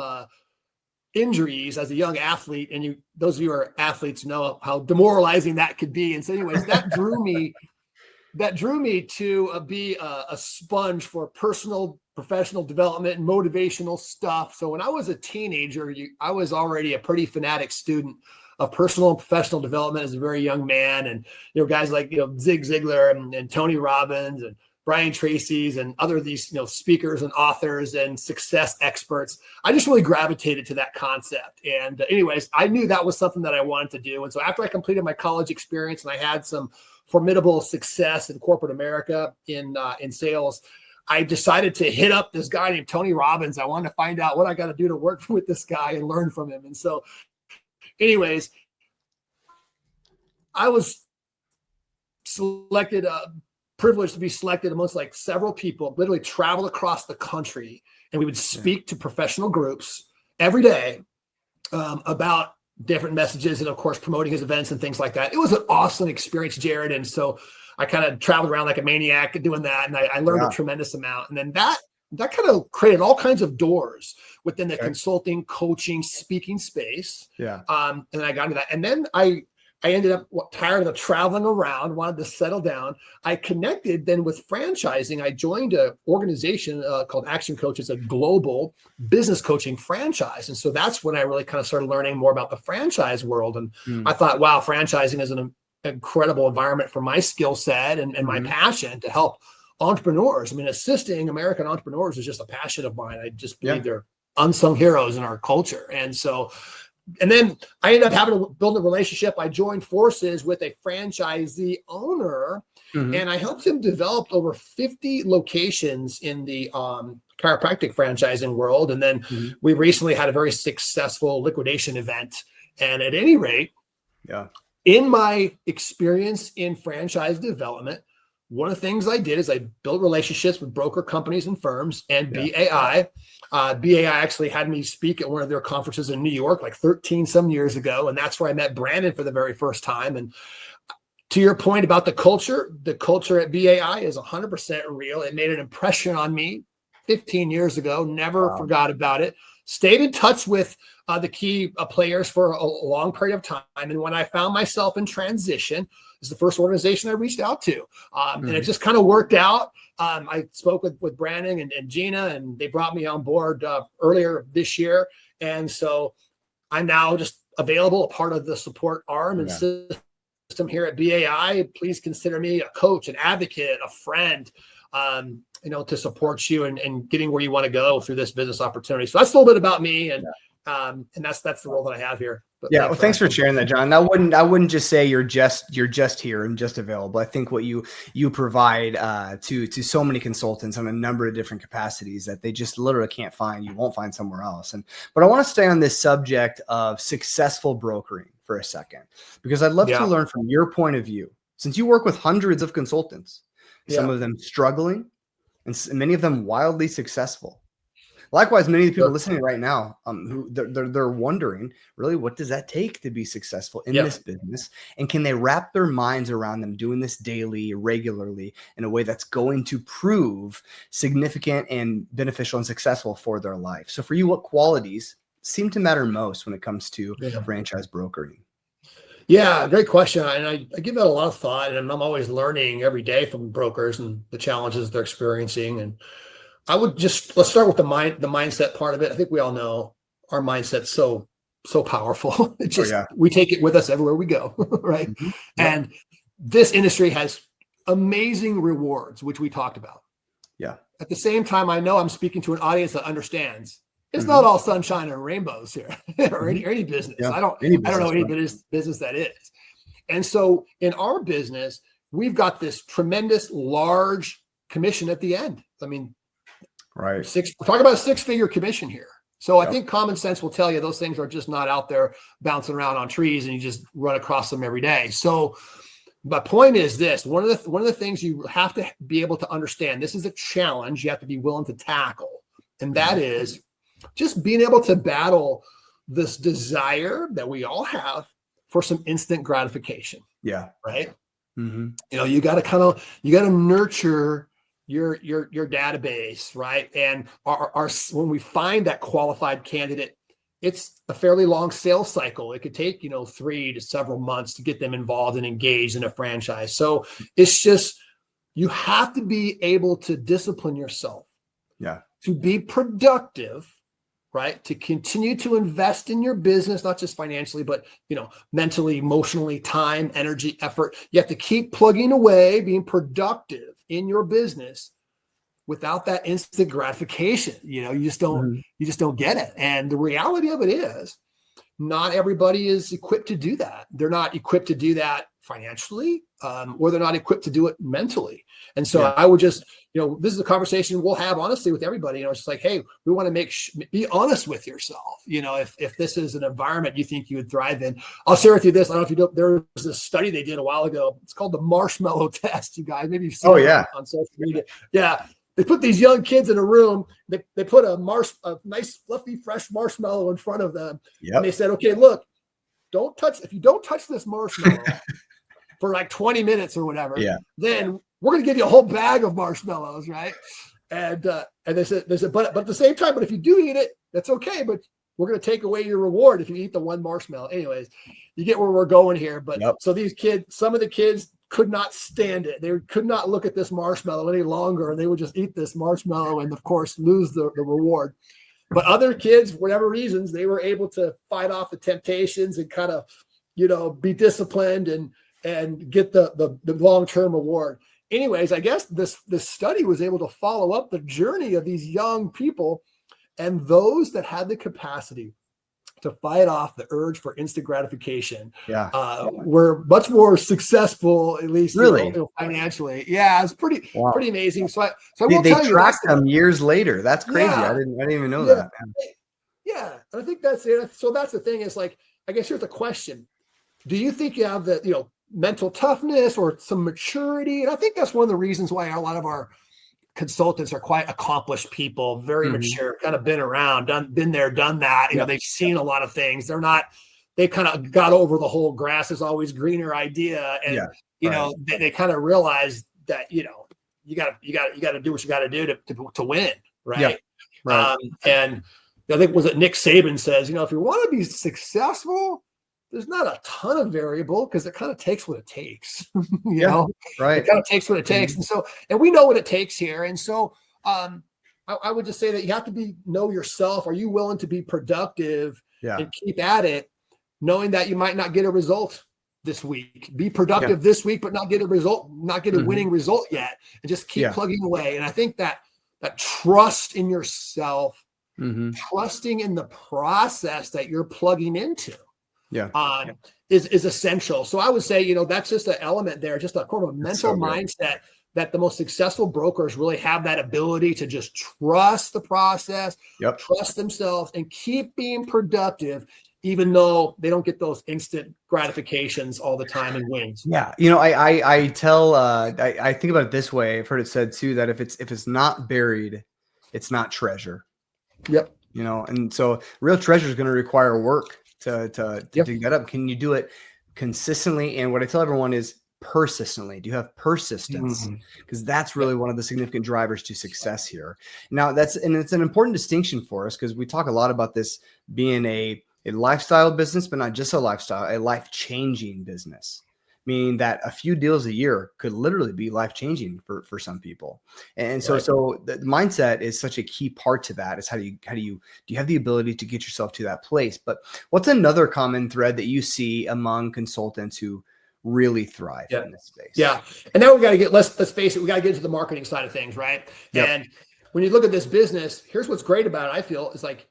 S4: injuries as a young athlete, and those of you who are athletes know how demoralizing that could be. And so, anyways, that drew me to be a sponge for personal, professional development and motivational stuff. So when I was a teenager, I was already a pretty fanatic student of personal and professional development as a very young man. And, guys like, Zig Ziglar and Tony Robbins and Brian Tracy's and other these, speakers and authors and success experts. I just really gravitated to that concept. And anyways, I knew that was something that I wanted to do. And so after I completed my college experience and I had some formidable success in corporate America in sales, I decided to hit up this guy named Tony Robbins. I wanted to find out what I got to do to work with this guy and learn from him. And so anyways, I was privileged to be selected amongst like several people, literally travel across the country. And we would speak to professional groups every day about different messages and of course, promoting his events and things like that. It was an awesome experience, Jared. And so I kind of traveled around like a maniac doing that. And I learned a tremendous amount. And then that kind of created all kinds of doors within the consulting, coaching, speaking space. Yeah. And then I got into that. And then I ended up tired of the traveling around, wanted to settle down. I connected then with franchising. I joined an organization called Action Coach. It's a global business coaching franchise. And so that's when I really kind of started learning more about the franchise world. And I thought, wow, franchising is an incredible environment for my skill set and my passion to help entrepreneurs. I mean, assisting American entrepreneurs is just a passion of mine. I just believe they're unsung heroes in our culture. And then I ended up having to build a relationship. I joined forces with a franchisee owner and I helped him develop over 50 locations in the chiropractic franchising world. And then we recently had a very successful liquidation event. And at any rate, in my experience in franchise development, one of the things I did is I built relationships with broker companies and firms and BAI. BAI actually had me speak at one of their conferences in New York like 13 some years ago. And that's where I met Brandon for the very first time. And to your point about the culture at BAI is 100% real. It made an impression on me 15 years ago, never forgot about it. Stayed in touch with the key players for a long period of time. And when I found myself in transition, this is the first organization I reached out to. And it just kind of worked out. I spoke with Brandon and Gina, and they brought me on board earlier this year. And so I'm now just available, a part of the support arm and system here at BAI. Please consider me a coach, an advocate, a friend, to support you and getting where you want to go through this business opportunity. So that's a little bit about me. And that's the role that I have here. But
S1: thanks for sharing that, John. I wouldn't just say you're just here and just available. I think what you provide to so many consultants on a number of different capacities that they just literally can't find, you won't find somewhere else. But I want to stay on this subject of successful brokering for a second, because I'd love to learn from your point of view, since you work with hundreds of consultants, some of them struggling and many of them wildly successful. Likewise, many of the people listening right now, who they're wondering, really, what does that take to be successful in this business? And can they wrap their minds around them doing this daily, regularly, in a way that's going to prove significant and beneficial and successful for their life? So for you, what qualities seem to matter most when it comes to franchise brokering?
S4: Yeah, great question. And I give that a lot of thought, and I'm always learning every day from brokers and the challenges they're experiencing. And I would let's start with the mindset part of it. I think we all know our mindset's so powerful. It's just, we take it with us everywhere we go, right? And this industry has amazing rewards, which we talked about. Yeah. At the same time, I know I'm speaking to an audience that understands it's not all sunshine and rainbows here, or any business. I don't know any business that is. And so in our business, we've got this tremendous large commission at the end. I mean, we're talking about a six-figure commission here. So I think common sense will tell you those things are just not out there bouncing around on trees and you just run across them every day. So my point is this: one of the things you have to be able to understand, this is a challenge you have to be willing to tackle, and that is just being able to battle this desire that we all have for some instant gratification. Yeah. Right. You got to nurture your database, right? And our when we find that qualified candidate, it's a fairly long sales cycle. It could take 3 to several months to get them involved and engaged in a franchise. So it's just, you have to be able to discipline yourself, to be productive, right? To continue to invest in your business, not just financially, but mentally, emotionally, time, energy, effort. You have to keep plugging away, being productive, in your business without that instant gratification. You just don't get it. And the reality of it is not everybody is equipped to do that. They're not equipped to do that financially, or they're not equipped to do it mentally. And so I would just, this is a conversation we'll have honestly with everybody. It's just like, hey, we want to be honest with yourself. If this is an environment you think you would thrive in. I'll share with you this. I don't know if you know, there was a study they did a while ago. It's called the marshmallow test. You guys, maybe you've seen it on social media. Yeah. They put these young kids in a room. They put a nice, fluffy, fresh marshmallow in front of them. And they said, okay, look, if you don't touch this marshmallow for like 20 minutes or whatever, then we're going to give you a whole bag of marshmallows, right? And they said, but at the same time, but if you do eat it, that's okay. But we're going to take away your reward if you eat the one marshmallow. Anyways, you get where we're going here. But so these kids, some of the kids could not stand it. They could not look at this marshmallow any longer, and they would just eat this marshmallow and, of course, lose the reward. But other kids, for whatever reasons, they were able to fight off the temptations and kind of, be disciplined and get the long-term reward. Anyways, I guess this study was able to follow up the journey of these young people, and those that had the capacity to fight off the urge for instant gratification were much more successful, at least financially. Yeah, it's pretty amazing. So I will tell you,
S1: tracked them years later. That's crazy. I didn't even know that.
S4: Yeah, and I think that's it. So that's the thing is, like, I guess here's the question: do you think you have the mental toughness or some maturity? And I think that's one of the reasons why a lot of our consultants are quite accomplished people, very mature, kind of been around, been there, done that. They've seen a lot of things. They kind of got over the whole grass is always greener idea. And, they kind of realized that, you got to do what you got to do to win. Right.
S1: Yeah. Right.
S4: And I think Nick Saban says, if you want to be successful, there's not a ton of variable because it kind of takes what it takes, you know, right. It kind of takes what it takes. And we know what it takes here. And so I would just say that you have to know yourself. Are you willing to be productive and keep at it, knowing that you might not get a result this week? Be productive this week, but not get a result, not get a winning result yet, and just keep plugging away. And I think that trust in yourself, trusting in the process that you're plugging into, is essential. So I would say, that's just an element there, just a kind of mental mindset that the most successful brokers really have that ability to just trust the process, trust themselves, and keep being productive, even though they don't get those instant gratifications all the time and wins.
S1: Yeah. I tell, I think about it this way. I've heard it said too, that if it's not buried, it's not treasure.
S4: Yep.
S1: And so real treasure is going to require work to dig that up. Can you do it consistently? And what I tell everyone is persistently. Do you have persistence? Because that's really one of the significant drivers to success here. Now it's an important distinction for us, because we talk a lot about this being a lifestyle business, but not just a lifestyle, a life-changing business, meaning that a few deals a year could literally be life-changing for some people. And so the mindset is such a key part to that. Is do you have the ability to get yourself to that place? But what's another common thread that you see among consultants who really thrive in this space?
S4: Yeah. And now we got to let's face it, we got to get into the marketing side of things, right? And when you look at this business, here's what's great about it, I feel, is like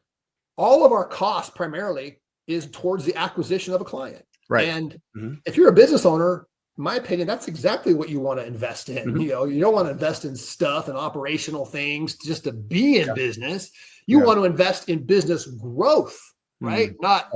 S4: all of our costs primarily is towards the acquisition of a client. Right. And if you're a business owner, in my opinion, that's exactly what you want to invest in. You don't want to invest in stuff and operational things just to be in business. You want to invest in business growth, right? Not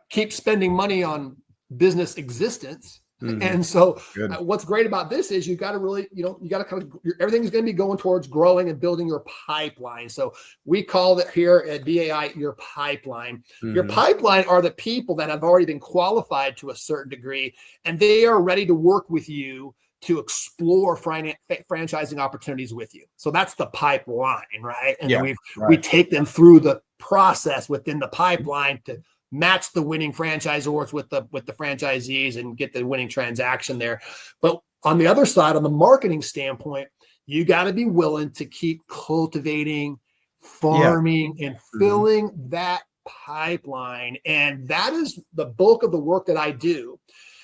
S4: keep spending money on business existence. And so what's great about this is you got to really, you got to kind of, everything's going to be going towards growing and building your pipeline. So we call it here at BAI your pipeline. Your pipeline are the people that have already been qualified to a certain degree, and they are ready to work with you to explore franchising opportunities with you. So that's the pipeline, right? And then we take them through the process within the pipeline to match the winning franchisors with the franchisees and get the winning transaction there. But on the other side, on the marketing standpoint, you got to be willing to keep cultivating, farming, and filling that pipeline. And that is the bulk of the work that I do,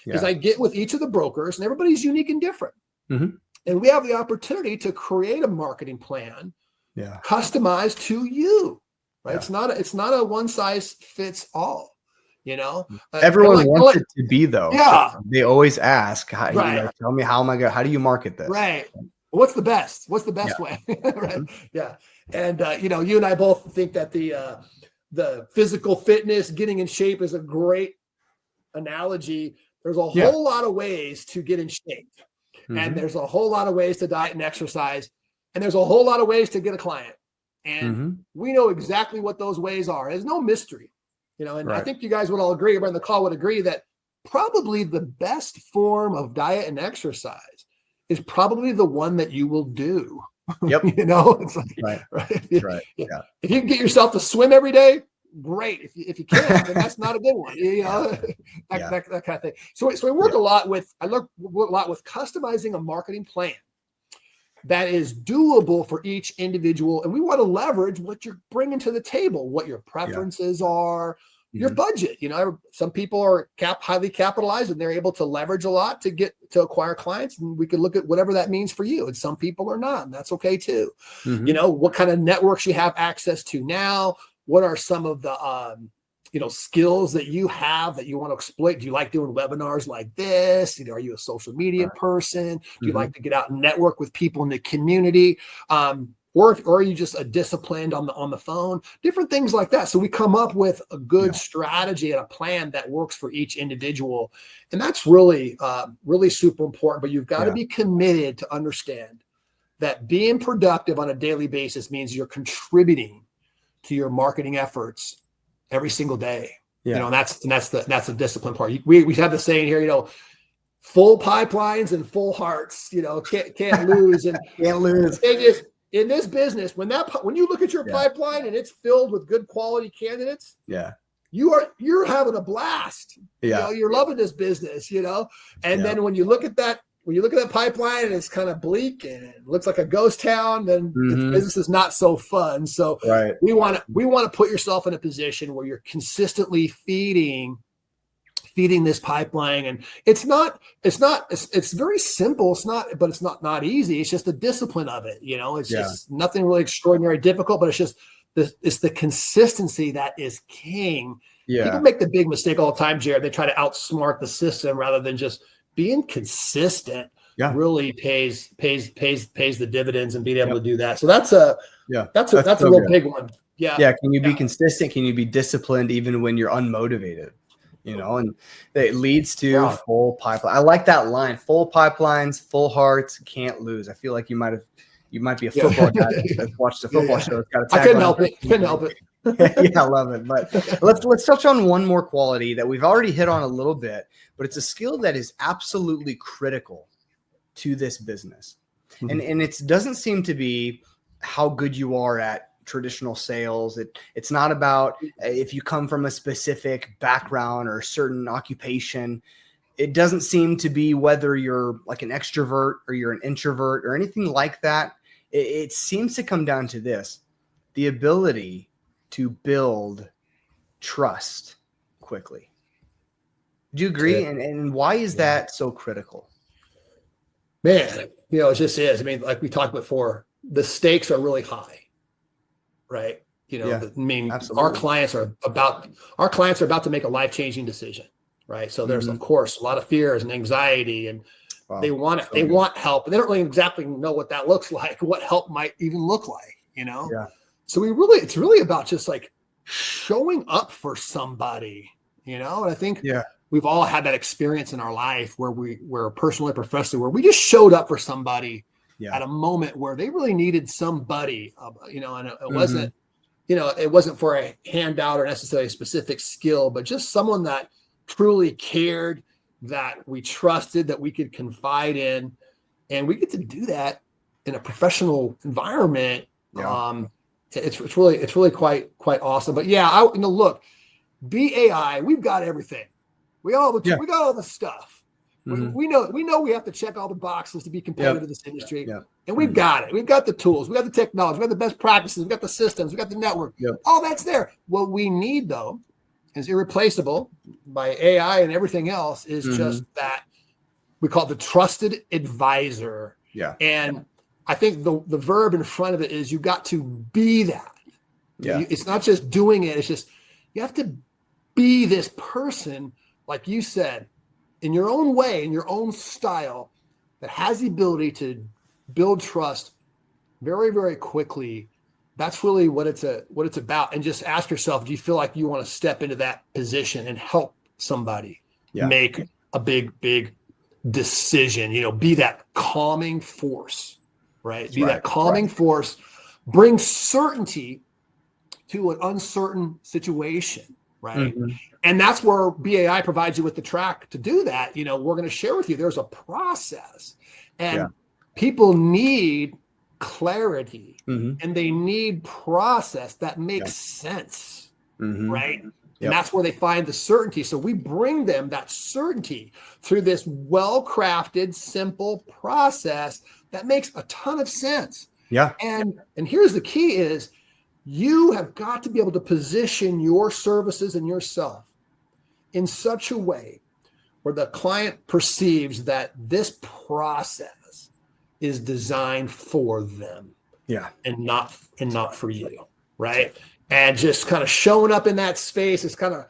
S4: is I get with each of the brokers, and everybody's unique and different. And we have the opportunity to create a marketing plan customized to you, right? It's not a one size fits all, you know.
S1: Everyone wants it to be, though.
S4: Yeah.
S1: They always ask, how,
S4: right.
S1: you know, tell me, how do you market this?
S4: Right. What's the best? What's the best way? Right. Yeah. And you know, you and I both think that the physical fitness, getting in shape is a great analogy. There's a whole lot of ways to get in shape. And there's a whole lot of ways to diet and exercise. And there's a whole lot of ways to get a client. And we know exactly what those ways are. There's no mystery, you know, and I think you guys would all agree, everyone on the call would agree that probably the best form of diet and exercise is probably the one that you will do.
S1: Yep.
S4: You know, it's like, right. Yeah. If you can get yourself to swim every day, great. If you can't, then that's not a good one. You know, that kind of thing. So we work a lot with, I work a lot with customizing a marketing plan that is doable for each individual. And we want to leverage what you're bringing to the table, what your preferences are, your budget. You know, some people are highly capitalized and they're able to leverage a lot to acquire clients. And we could look at whatever that means for you. And some people are not, and that's okay too. You know, what kind of networks you have access to now, what are some of the, you know, skills that you have that you want to exploit? Do you like doing webinars like this? You know, are you a social media person? Do you like to get out and network with people in the community? Or are you just a disciplined on the phone? Different things like that. So we come up with a good strategy and a plan that works for each individual. And that's really, really super important. But you've got to be committed to understand that being productive on a daily basis means you're contributing to your marketing efforts every single day. You know, and that's the discipline part. We have the saying here, you know, full pipelines and full hearts, you know, can't lose. And
S1: can't lose.
S4: The thing is, in this business, when you look at your pipeline and it's filled with good quality candidates, you're having a blast. You know, you're loving this business, you know. And then when you look at that pipeline and it's kind of bleak and it looks like a ghost town, then the business is not so fun. So we want to put yourself in a position where you're consistently feeding this pipeline. And it's very simple. It's not easy. It's just the discipline of it. You know, it's just nothing really extraordinary, difficult, but it's just it's the consistency that is king. People make the big mistake all the time, Jared. They try to outsmart the system rather than just being consistent. Really pays the dividends and being able to do that. So that's a real big one.
S1: Can you be consistent? Can you be disciplined even when you're unmotivated? You know, and it leads to full pipeline. I like that line: full pipelines, full hearts, can't lose. I feel like you might be a football guy that's watched a football show. It's got a
S4: I couldn't help it.
S1: I love it. But let's touch on one more quality that we've already hit on a little bit, but it's a skill that is absolutely critical to this business. And it doesn't seem to be how good you are at traditional sales. It's not about if you come from a specific background or a certain occupation. It doesn't seem to be whether you're like an extrovert or you're an introvert or anything like that. It seems to come down to this: the ability to build trust quickly. Do you agree? And why is that so critical?
S4: Man, you know, it just is. I mean, like we talked before, the stakes are really high. Right. You know, absolutely. Our clients are about to make a life-changing decision. Right. So there's, of course, a lot of fears and anxiety, and they want help, and they don't really exactly know what that looks like, what help might even look like, you know? So it's really about just like showing up for somebody, you know? And I think we've all had that experience in our life where personally, professionally, where we just showed up for somebody at a moment where they really needed somebody, you know, and it wasn't, you know, it wasn't for a handout or necessarily a specific skill, but just someone that truly cared, that we trusted, that we could confide in, and we get to do that in a professional environment. It's really quite awesome. But look, BAI, we've got everything. We got all the stuff. We know we have to check all the boxes to be competitive in this industry. And we've got it. We've got the tools. We got the technology. We got the best practices. We got the systems. We got the network. All that's there. What we need, though, is irreplaceable by AI and everything else, is just that we call it the trusted advisor.
S1: Yeah.
S4: And I think the verb in front of it is you got to be that.
S1: Yeah.
S4: It's not just doing it. It's just, you have to be this person, like you said, in your own way, in your own style, that has the ability to build trust very, very quickly. That's really what it's about. And just ask yourself, do you feel like you want to step into that position and help somebody make a big decision? Be that calming force, right? Be that calming force, bring certainty to an uncertain situation, right?
S1: Mm-hmm.
S4: And that's where BAI provides you with the track to do that. We're going to share with you, there's a process, and people need clarity, and they need process that makes sense, right? And that's where they find the certainty. So we bring them that certainty through this well-crafted, simple process that makes a ton of sense.
S1: Yeah.
S4: And here's the key is, you have got to be able to position your services and yourself in such a way where the client perceives that this process is designed for them, and not for you, right? And just kind of showing up in that space is kind of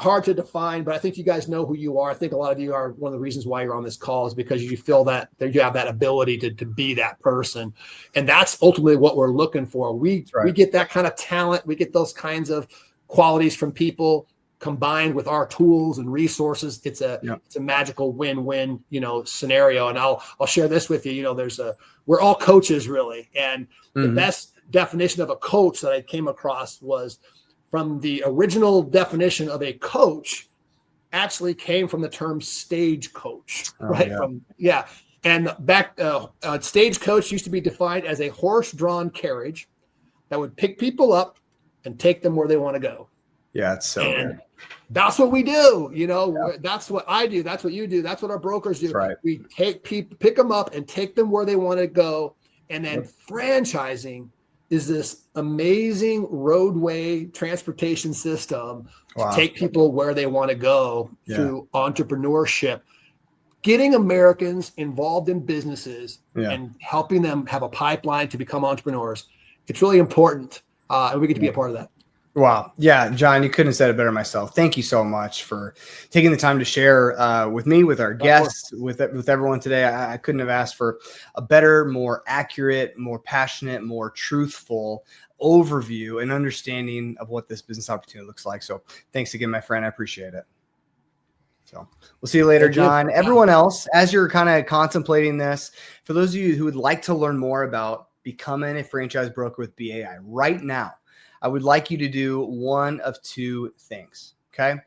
S4: hard to define, but I think you guys know who you are. I think a lot of you are, one of the reasons why you're on this call is because you feel that you have that ability to be that person. And that's ultimately what we're looking for. We get that kind of talent. We get those kinds of qualities from people combined with our tools and resources. It's a magical win-win, scenario. And I'll share this with you. We're all coaches really. And the best definition of a coach that I came across was, from the original definition of a coach, actually came from the term stage coach, right? And back, stage coach used to be defined as a horse-drawn carriage that would pick people up and take them where they want to go.
S1: Yeah, it's so good.
S4: That's what we do. That's what I do. That's what you do. That's what our brokers do.
S1: Right.
S4: We take people, pick them up and take them where they want to go. And then franchising is this amazing roadway transportation system to take people where they want to go through entrepreneurship, getting Americans involved in businesses and helping them have a pipeline to become entrepreneurs. It's really important. And we get to be a part of that.
S1: Wow. Yeah, John, you couldn't have said it better myself. Thank you so much for taking the time to share with me, with our guests, with everyone today. I couldn't have asked for a better, more accurate, more passionate, more truthful overview and understanding of what this business opportunity looks like. So thanks again, my friend. I appreciate it. So we'll see you later, John. Everyone else, as you're kind of contemplating this, for those of you who would like to learn more about becoming a franchise broker with BAI right now, I would like you to do one of two things, okay?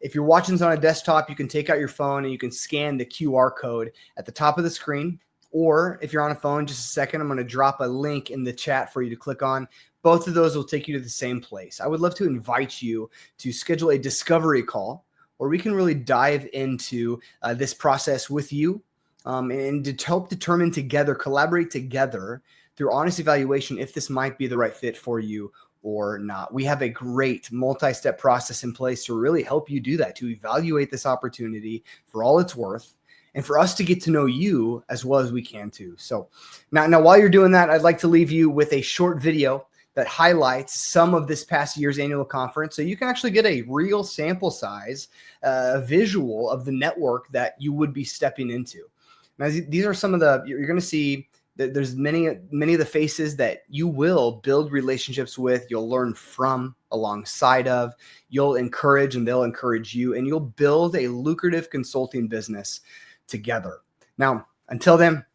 S1: If you're watching this on a desktop, you can take out your phone and you can scan the QR code at the top of the screen. Or if you're on a phone, just a second, I'm going to drop a link in the chat for you to click on. Both of those will take you to the same place. I would love to invite you to schedule a discovery call where we can really dive into this process with you and to help determine together, collaborate together through honest evaluation if this might be the right fit for you or not. We have a great multi-step process in place to really help you do that, to evaluate this opportunity for all it's worth, and for us to get to know you as well as we can too. So now while you're doing that, I'd like to leave you with a short video that highlights some of this past year's annual conference, so you can actually get a real sample size visual of the network that you would be stepping into. Now, these are some of you're going to see there's many of the faces that you will build relationships with, you'll learn from, alongside of, you'll encourage and they'll encourage you, and you'll build a lucrative consulting business together. Now, until then,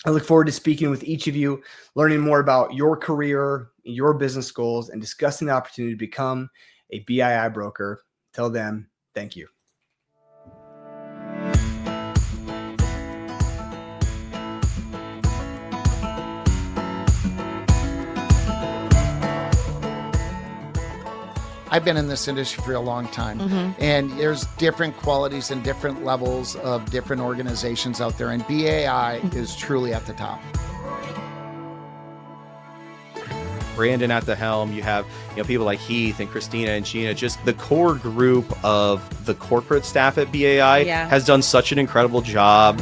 S1: I look forward to speaking with each of you, learning more about your career, your business goals, and discussing the opportunity to become a BII broker. Till then, thank you.
S5: I've been in this industry for a long time, and there's different qualities and different levels of different organizations out there, and BAI is truly at the top.
S6: Brandon at the helm, you have people like Heath and Christina and Sheena. Just the core group of the corporate staff at BAI has done such an incredible job.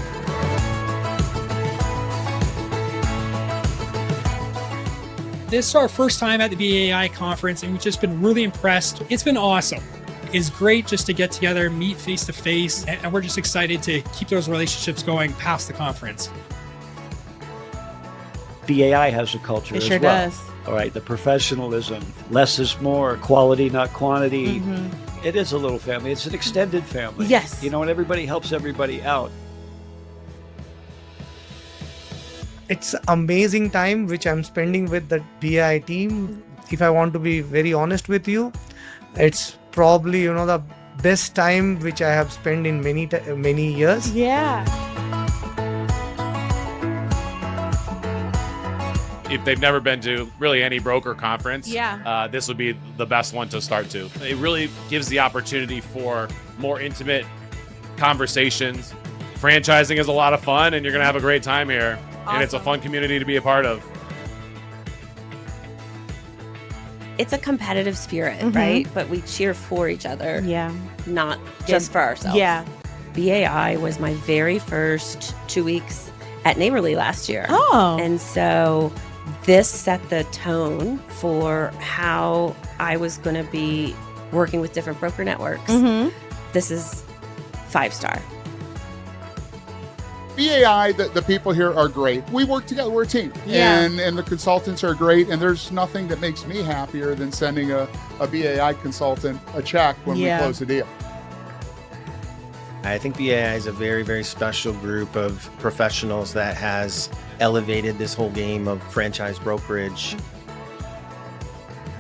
S7: This is our first time at the BAI conference, and we've just been really impressed. It's been awesome. It's great just to get together, meet face to face, and we're just excited to keep those relationships going past the conference.
S8: BAI has a culture
S9: It
S8: as
S9: sure
S8: well.
S9: does.
S8: All right, the professionalism, less is more, quality not quantity. It is a little family. It's an extended family.
S9: Yes.
S8: You know, and everybody helps everybody out.
S10: It's amazing time which I'm spending with the BI team. If I want to be very honest with you, it's probably, you know, the best time which I have spent in many years.
S9: Yeah.
S11: If they've never been to really any broker conference,
S9: Yeah.
S11: this would be the best one to start to. It really gives the opportunity for more intimate conversations. Franchising is a lot of fun, and you're going to have a great time here. And it's a fun community to be a part of.
S12: It's a competitive spirit, right? But we cheer for each other, not just for ourselves.
S9: Yeah.
S12: BAI was my very first 2 weeks at Neighborly last year.
S9: Oh.
S12: And so this set the tone for how I was going to be working with different broker networks. This is 5-star.
S13: BAI, the people here are great. We work together. We're a team.
S9: Yeah.
S13: And the consultants are great. And there's nothing that makes me happier than sending a BAI consultant a check when we close the deal.
S6: I think BAI is a very, very special group of professionals that has elevated this whole game of franchise brokerage.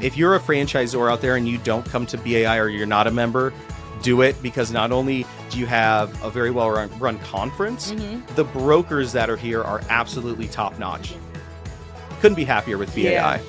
S6: If you're a franchisor out there and you don't come to BAI or you're not a member, do it, because not only do you have a very well run conference, the brokers that are here are absolutely top notch. Couldn't be happier with BAI.